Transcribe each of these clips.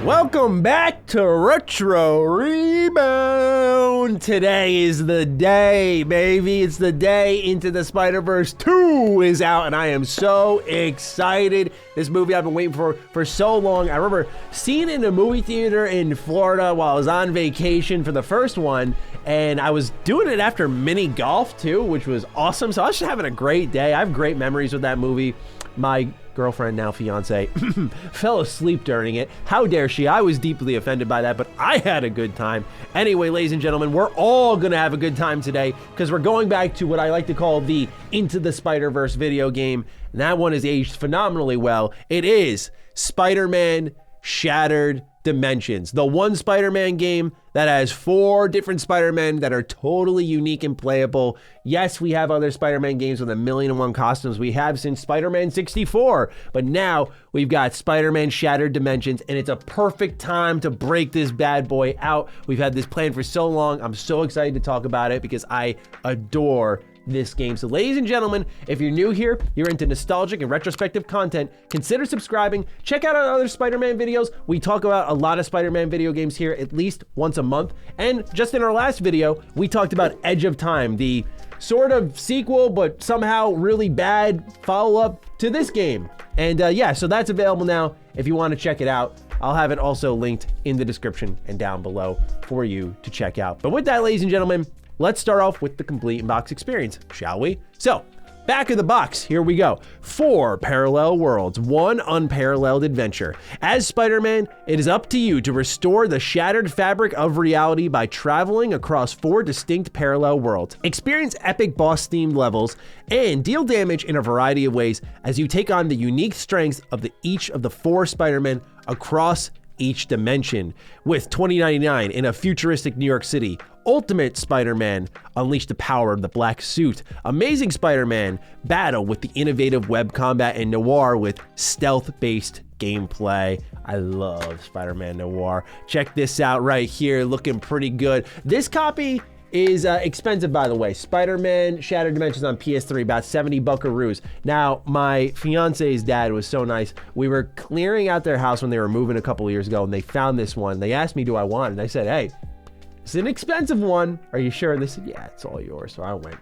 Welcome back to Retro Rebound. Today is the day, baby. It's the day Into the Spider-Verse 2 is out, and I am so excited. This movie I've been waiting for so long. I remember seeing it in a movie theater in Florida while I was on vacation for the first one, and I was doing it after mini golf too, which was awesome. So I was just having a great day. I have great memories with that movie. My girlfriend, now fiance, fell asleep during it. How dare she? I was deeply offended by that, but I had a good time. Anyway, ladies and gentlemen, we're all gonna have a good time today because we're going back to what I like to call the Into the Spider-Verse video game. And that one has aged phenomenally well. It is Spider-Man Shattered Dimensions, the one Spider-Man game that has 4 different Spider-Men that are totally unique and playable. Yes, we have other Spider-Man games with 1,000,001 costumes. We have since Spider-Man 64, but now we've got Spider-Man Shattered Dimensions, and it's a perfect time to break this bad boy out. We've had this plan for so long. I'm so excited to talk about it because I adore this game. So ladies and gentlemen, if you're new here, you're into nostalgic and retrospective content, consider subscribing. Check out our other Spider-Man videos. We talk about a lot of Spider-Man video games here at least once a month. And just in our last video, we talked about Edge of Time, the sort of sequel, but somehow really bad follow-up to this game. And yeah, so that's available now if you want to check it out. I'll have it also linked in the description and down below for you to check out. But with that, ladies and gentlemen, let's start off with the complete in-box experience, shall we? So, back of the box, here we go. 4 parallel worlds, 1 unparalleled adventure. As Spider-Man, it is up to you to restore the shattered fabric of reality by traveling across 4 distinct parallel worlds. Experience epic boss-themed levels and deal damage in a variety of ways as you take on the unique strengths of each of the 4 Spider-Men across each dimension. With 2099 in a futuristic New York City, Ultimate Spider-Man, unleash the power of the black suit. Amazing Spider-Man, battle with the innovative web combat, and Noir with stealth-based gameplay. I love Spider-Man Noir. Check this out right here, looking pretty good. This copy is expensive, by the way. Spider-Man Shattered Dimensions on PS3, about 70 buckaroos. Now, my fiance's dad was so nice. We were clearing out their house when they were moving a couple of years ago, and they found this one. They asked me, do I want it? And I said, hey, it's an expensive one. Are you sure? And they said, yeah, it's all yours. So I went,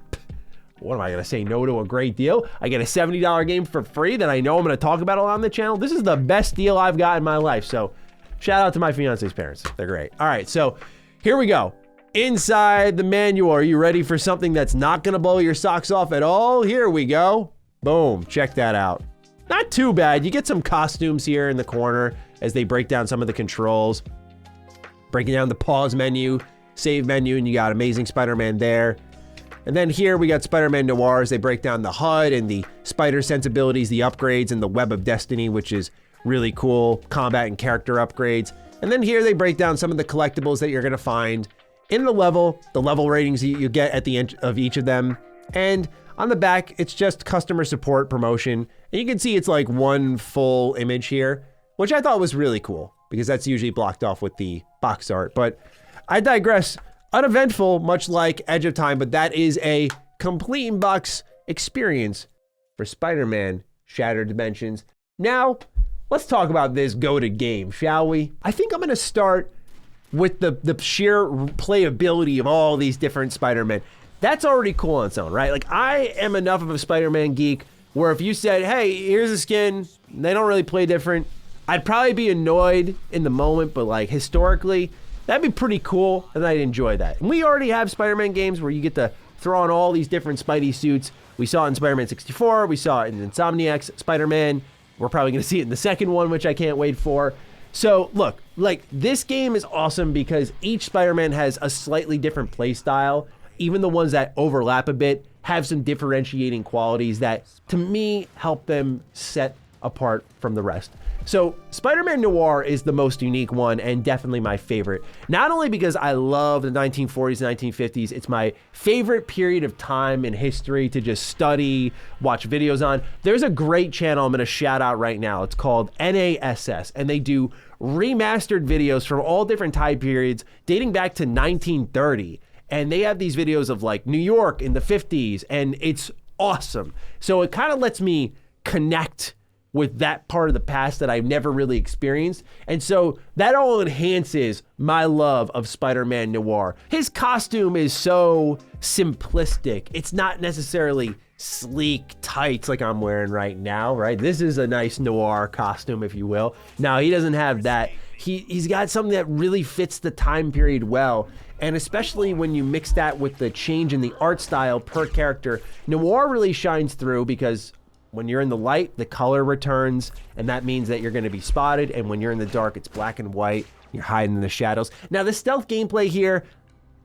what am I gonna say no to a great deal? I get a $70 game for free that I know I'm gonna talk about a lot on the channel. This is the best deal I've got in my life. So shout out to my fiance's parents. They're great. All right, so here we go. Inside the manual, are you ready for something that's not gonna blow your socks off at all? Here we go. Boom, check that out. Not too bad. You get some costumes here in the corner as they break down some of the controls. Breaking down the pause menu, save menu, and you got Amazing Spider-Man there. And then here we got Spider-Man Noir as they break down the HUD and the spider sensibilities, the upgrades, and the Web of Destiny, which is really cool, combat and character upgrades. And then here they break down some of the collectibles that you're gonna find in the level ratings you get at the end of each of them. And on the back, it's just customer support promotion. And you can see it's like one full image here, which I thought was really cool because that's usually blocked off with the box art. But I digress. Uneventful, much like Edge of Time, but that is a complete in-box experience for Spider-Man Shattered Dimensions. Now, let's talk about this go-to game, shall we? I think I'm gonna start with the sheer playability of all these different Spider-Men. That's already cool on its own, right? Like, I am enough of a Spider-Man geek where if you said, hey, here's a skin, they don't really play different, I'd probably be annoyed in the moment, but like historically, that'd be pretty cool, and I'd enjoy that. And we already have Spider-Man games where you get to throw on all these different Spidey suits. We saw it in Spider-Man 64, we saw it in Insomniac's Spider-Man. We're probably gonna see it in the second one, which I can't wait for. So look, like this game is awesome because each Spider-Man has a slightly different play style. Even the ones that overlap a bit have some differentiating qualities that, to me, help them set apart from the rest. So Spider-Man Noir is the most unique one and definitely my favorite. Not only because I love the 1940s and 1950s, it's my favorite period of time in history to just study, watch videos on. There's a great channel I'm gonna shout out right now. It's called NASS, and they do remastered videos from all different time periods dating back to 1930. And they have these videos of like New York in the 50s, and it's awesome. So it kind of lets me connect with that part of the past that I've never really experienced. And so that all enhances my love of Spider-Man Noir. His costume is so simplistic. It's not necessarily sleek tights like I'm wearing right now, right? This is a nice noir costume, if you will. Now, he doesn't have that. He's got something that really fits the time period well. And especially when you mix that with the change in the art style per character, Noir really shines through because when you're in the light, the color returns, and that means that you're going to be spotted. And when you're in the dark, it's black and white. You're hiding in the shadows. Now, the stealth gameplay here,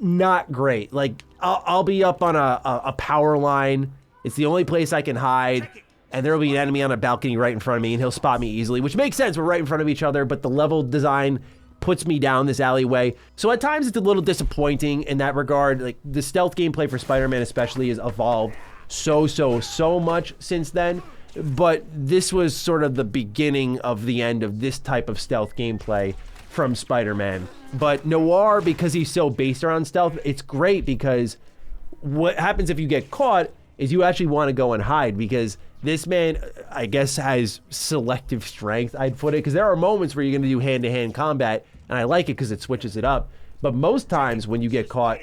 not great. Like, I'll be up on a power line. It's the only place I can hide. And there will be an enemy on a balcony right in front of me, and he'll spot me easily, which makes sense. We're right in front of each other, but the level design puts me down this alleyway. So at times, it's a little disappointing in that regard. Like, the stealth gameplay for Spider-Man especially has evolved so much since then, but this was sort of the beginning of the end of this type of stealth gameplay from Spider-Man. But Noir, because he's so based around stealth, it's great because what happens if you get caught is you actually want to go and hide, because this man, I guess, has selective strength, I'd put it, because there are moments where you're going to do hand-to-hand combat, and I like it because it switches it up, but most times when you get caught,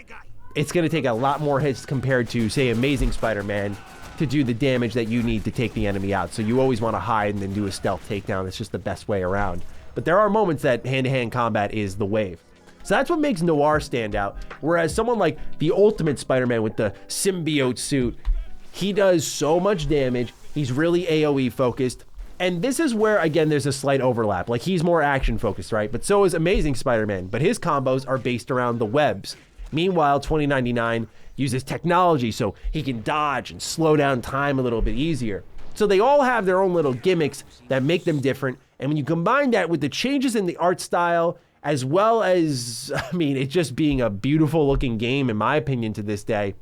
it's going to take a lot more hits compared to, say, Amazing Spider-Man to do the damage that you need to take the enemy out. So you always want to hide and then do a stealth takedown. It's just the best way around. But there are moments that hand-to-hand combat is the wave. So that's what makes Noir stand out. Whereas someone like the Ultimate Spider-Man with the symbiote suit, he does so much damage. He's really AoE focused. And this is where, again, there's a slight overlap. Like, he's more action focused, right? But so is Amazing Spider-Man. But his combos are based around the webs. Meanwhile, 2099 uses technology so he can dodge and slow down time a little bit easier. So they all have their own little gimmicks that make them different. And when you combine that with the changes in the art style, as well as, I mean, it just being a beautiful looking game, in my opinion, to this day,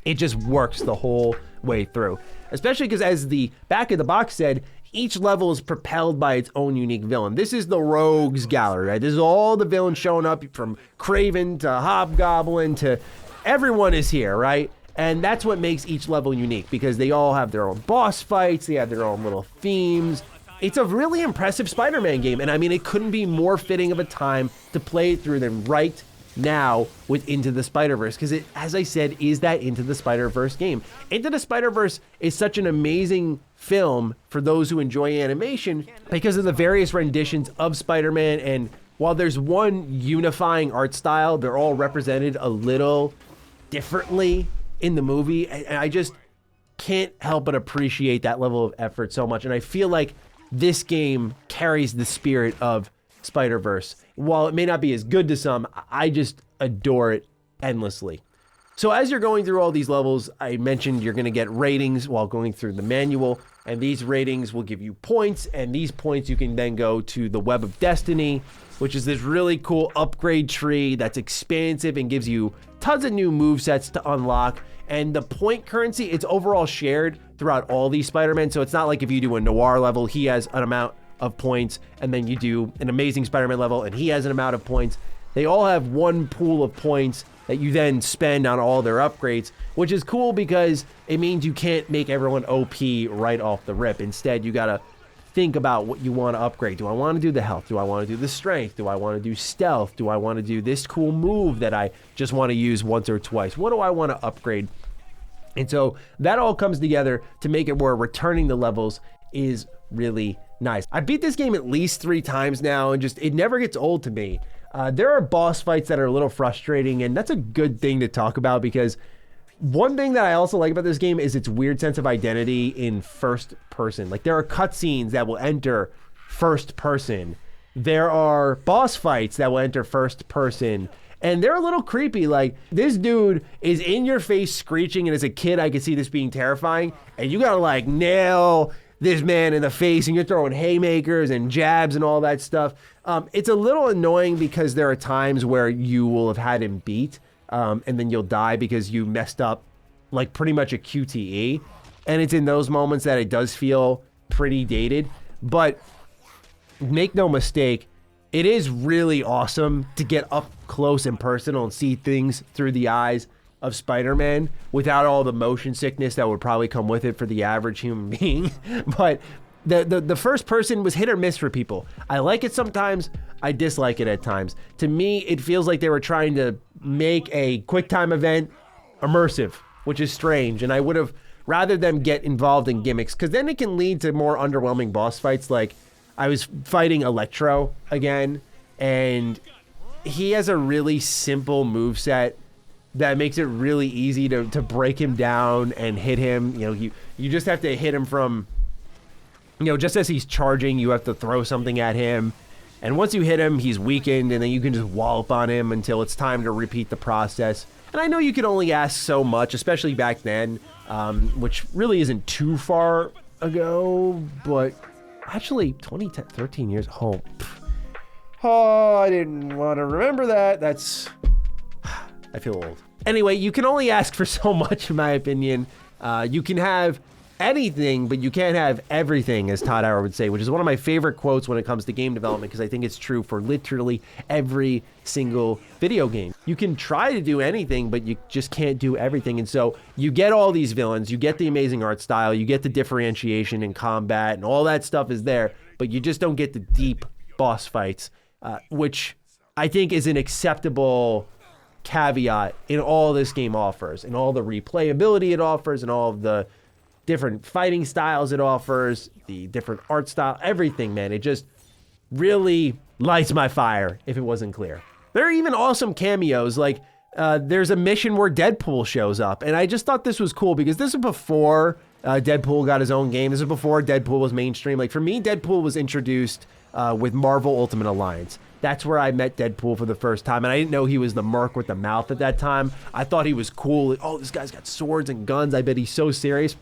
it just works the whole way through. Especially because, as the back of the box said, each level is propelled by its own unique villain. This is the Rogues Gallery, right? This is all the villains showing up, from Kraven to Hobgoblin to everyone is here, right? And that's what makes each level unique, because they all have their own boss fights, they have their own little themes. It's a really impressive Spider-Man game, and I mean, it couldn't be more fitting of a time to play it through than right now with Into the Spider-Verse, because it, as I said, is that Into the Spider-Verse game. Into the Spider-Verse is such an amazing film for those who enjoy animation because of the various renditions of Spider-Man, and while there's one unifying art style, they're all represented a little differently in the movie, and I just can't help but appreciate that level of effort so much. And I feel like this game carries the spirit of Spider-Verse. While it may not be as good to some, I just adore it endlessly. So as you're going through all these levels, I mentioned you're going to get ratings while going through the manual, and these ratings will give you points, and these points you can then go to the Web of Destiny, which is this really cool upgrade tree that's expansive and gives you tons of new movesets to unlock. And the point currency, it's overall shared throughout all these Spider-Man, so it's not like if you do a Noir level, he has an amount of points, and then you do an Amazing Spider-Man level and he has an amount of points. They all have one pool of points that you then spend on all their upgrades, which is cool because it means you can't make everyone OP right off the rip. Instead, you gotta think about what you want to upgrade. Do I want to do the health? Do I want to do the strength? Do I want to do stealth? Do I want to do this cool move that I just want to use once or twice? What do I want to upgrade? And so that all comes together to make it where returning the levels is really nice. I beat this game at least 3 times now, and just, it never gets old to me. There are boss fights that are a little frustrating, and that's a good thing to talk about, because one thing that I also like about this game is its weird sense of identity in first person. Like, there are cutscenes that will enter first person. There are boss fights that will enter first person. And they're a little creepy. Like, this dude is in your face screeching, and as a kid, I could see this being terrifying. And you gotta, like, nail this man in the face, and you're throwing haymakers and jabs and all that stuff. It's a little annoying because there are times where you will have had him beat, and then you'll die because you messed up, like, pretty much a QTE. And it's in those moments that it does feel pretty dated. But make no mistake, it is really awesome to get up close and personal and see things through the eyes of Spider-Man without all the motion sickness that would probably come with it for the average human being. But The first person was hit or miss for people. I like it sometimes, I dislike it at times. To me, it feels like they were trying to make a quick time event immersive, which is strange. And I would have rather them get involved in gimmicks, because then it can lead to more underwhelming boss fights. Like, I was fighting Electro again, and he has a really simple moveset that makes it really easy to break him down and hit him. You know, you just have to hit him from, you know, just as he's charging, you have to throw something at him. And once you hit him, he's weakened, and then you can just wallop on him until it's time to repeat the process. And I know you could only ask so much, especially back then, which really isn't too far ago, but actually 13 years. Oh, I didn't want to remember that. I feel old. Anyway, you can only ask for so much, in my opinion. You can have anything, but you can't have everything, as Todd Howard would say, which is one of my favorite quotes when it comes to game development, because I think it's true for literally every single video game. You can try to do anything, but you just can't do everything. And so you get all these villains, you get the amazing art style, you get the differentiation in combat, and all that stuff is there, but you just don't get the deep boss fights, which I think is an acceptable caveat in all this game offers, and all the replayability it offers, and all of the different fighting styles it offers, the different art style, everything, man. It just really lights my fire, if it wasn't clear. There are even awesome cameos, like there's a mission where Deadpool shows up, and I just thought this was cool because this is before Deadpool got his own game. This is before Deadpool was mainstream. Like, for me, Deadpool was introduced with Marvel Ultimate Alliance. That's where I met Deadpool for the first time, and I didn't know he was the merc with the mouth at that time. I thought he was cool. Oh, this guy's got swords and guns. I bet he's so serious.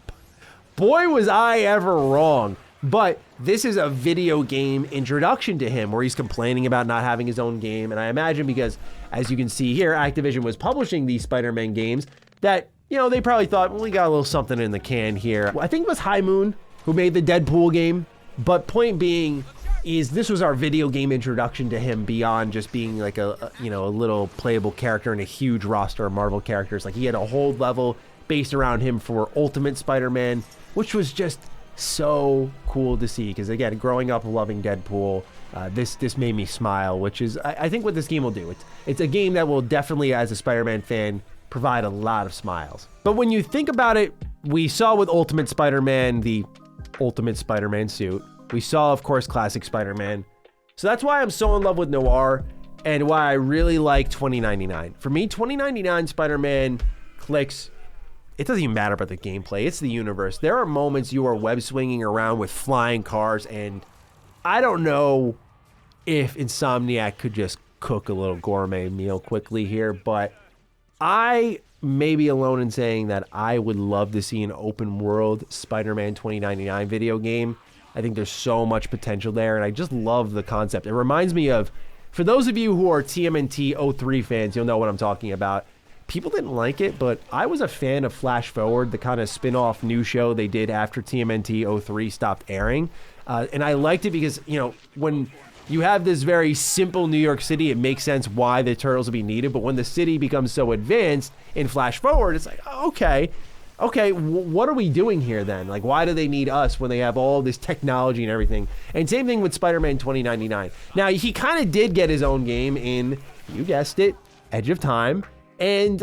Boy, was I ever wrong. But this is a video game introduction to him, where he's complaining about not having his own game. And I imagine because, as you can see here, Activision was publishing these Spider-Man games that, you know, they probably thought, well, we got a little something in the can here. I think it was High Moon who made the Deadpool game. But point being is, this was our video game introduction to him beyond just being like a little playable character in a huge roster of Marvel characters. Like, he had a whole level based around him for Ultimate Spider-Man, which was just so cool to see. Because again, growing up loving Deadpool, this made me smile, which is I think what this game will do. It's a game that will definitely, as a Spider-Man fan, provide a lot of smiles. But when you think about it, we saw with Ultimate Spider-Man the Ultimate Spider-Man suit. We saw, of course, Classic Spider-Man. So that's why I'm so in love with Noir, and why I really like 2099. For me, 2099 Spider-Man clicks. It doesn't even matter about the gameplay. It's the universe. There are moments you are web swinging around with flying cars, and I don't know if Insomniac could just cook a little gourmet meal quickly here, but I may be alone in saying that I would love to see an open world Spider-Man 2099 video game. I think there's so much potential there, and I just love the concept. It reminds me of, for those of you who are TMNT 03 fans, you'll know what I'm talking about. People didn't like it, but I was a fan of Flash Forward, the kind of spin-off new show they did after TMNT 03 stopped airing. And I liked it because, you know, when you have this very simple New York City, it makes sense why the Turtles would be needed. But when the city becomes so advanced in Flash Forward, it's like, oh, okay, what are we doing here then? Like, why do they need us when they have all this technology and everything? And same thing with Spider-Man 2099. Now, he kind of did get his own game in, you guessed it, Edge of Time. And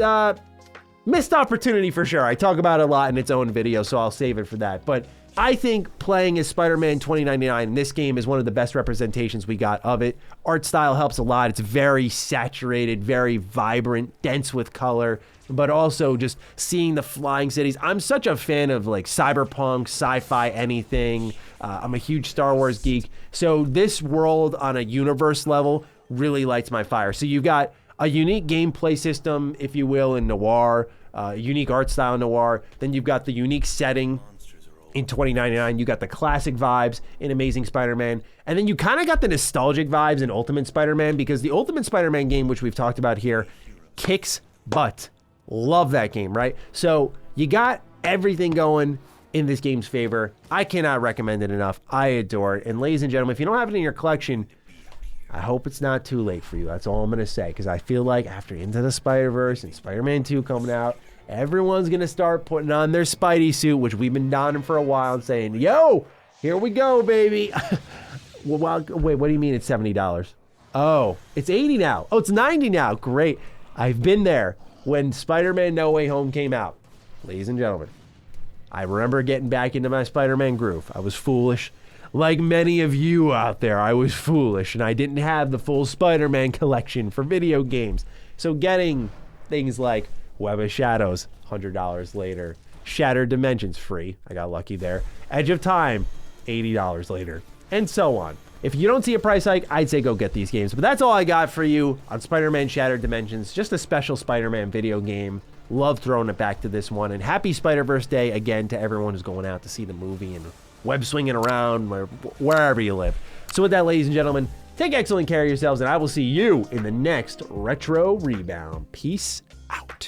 missed opportunity for sure. I talk about it a lot in its own video, so I'll save it for that. But I think playing as Spider-Man 2099 in this game is one of the best representations we got of it. Art style helps a lot. It's very saturated, very vibrant, dense with color, but also just seeing the flying cities. I'm such a fan of like cyberpunk, sci-fi, anything. I'm a huge Star Wars geek. So this world on a universe level really lights my fire. So you've got a unique gameplay system, if you will, in Noir, unique art style in Noir. Then you've got the unique setting in 2099. You got the classic vibes in Amazing Spider-Man. And then you kind of got the nostalgic vibes in Ultimate Spider-Man, because the Ultimate Spider-Man game, which we've talked about here, kicks butt. Love that game, right? So you got everything going in this game's favor. I cannot recommend it enough. I adore it. And ladies and gentlemen, if you don't have it in your collection, I hope it's not too late for you. That's all I'm going to say, because I feel like after Into the Spider-Verse and Spider-Man 2 coming out, everyone's going to start putting on their Spidey suit, which we've been donning for a while, and saying, yo, Here we go, baby. Well, wait, what do you mean it's $70? Oh, it's 80 now. Oh, it's 90 now. Great. I've been there when Spider-Man No Way Home came out. Ladies and gentlemen, I remember getting back into my Spider-Man groove. I was foolish. Like many of you out there, I was foolish, and I didn't have the full Spider-Man collection for video games. So getting things like Web of Shadows, $100 later. Shattered Dimensions, free. I got lucky there. Edge of Time, $80 later. And so on. If you don't see a price hike, I'd say go get these games. But that's all I got for you on Spider-Man Shattered Dimensions. Just a special Spider-Man video game. Love throwing it back to this one. And happy Spider-Verse Day again to everyone who's going out to see the movie and web swinging around wherever you live. So with that, ladies and gentlemen, take excellent care of yourselves, and I will see you in the next Retro Rebound. Peace out.